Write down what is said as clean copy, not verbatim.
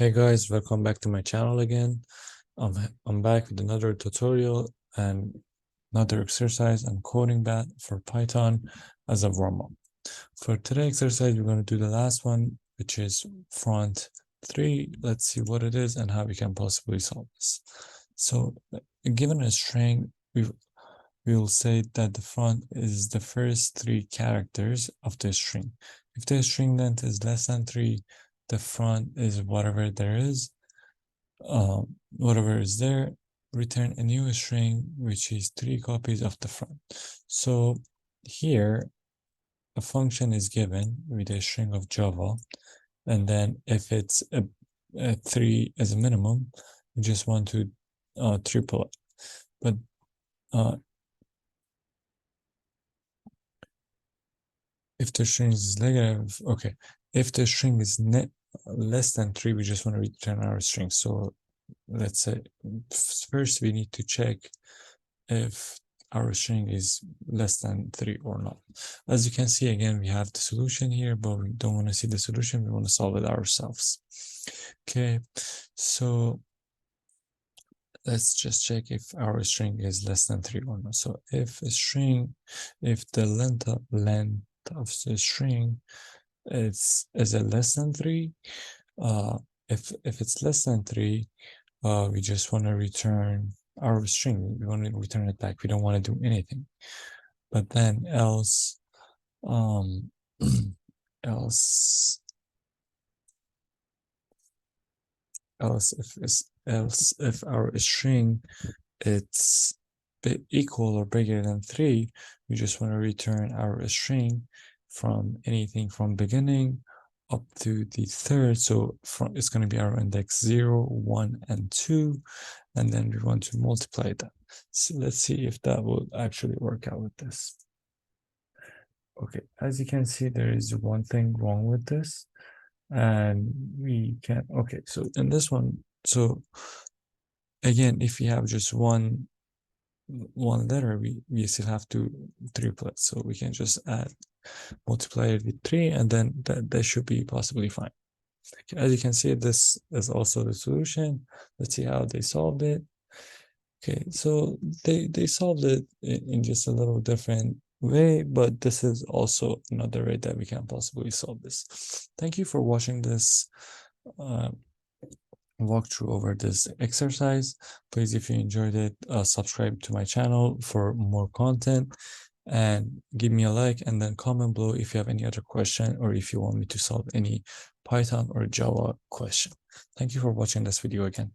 Hey guys, welcome back to my channel again. I'm back with another tutorial and another exercise on CodingBat for Python as a warm-up. For today's exercise, we're going to do the last one, which is Front3. Let's see what it is and how we can possibly solve this. So, given a string, we will say that the front is the first three characters of the string. If the string length is less than 3, the front is whatever there is, whatever is there. Return a new string, which is 3 copies of the front. So here, a function is given with a string of Java, and then if it's a 3 as a minimum, we just want to triple it. But if the string is negative, okay. If the string is less than 3, we just want to return our string. So let's say first we need to check if our string is less than 3 or not. As you can see, again, we have the solution here, but we don't want to see the solution. We want to solve it ourselves. Okay, so let's just check if our string is less than 3 or not. So if the length of the string is a less than 3, if it's less than 3, we just want to return our string. We want to return it back. We don't want to do anything. But then else if our string it's equal or bigger than 3, we just want to return our string from anything from beginning up to the third. So it's going to be our index 0, 1, and 2, and then we want to multiply that. So let's see if that will actually work out with this. Okay, as you can see, there is one thing wrong with this, and we can, okay, so in this one, so again, if we have just one letter, we still have to triple it. So we can just multiply it with 3, and then that should be possibly fine. Okay, as you can see, this is also the solution. Let's see how they solved it. Okay, so they solved it in just a little different way, but this is also another way that we can possibly solve this. Thank you for watching this walkthrough over this exercise. Please, if you enjoyed it, subscribe to my channel for more content, and give me a like, and then comment below if you have any other question or if you want me to solve any Python or Java question. Thank you for watching this video again.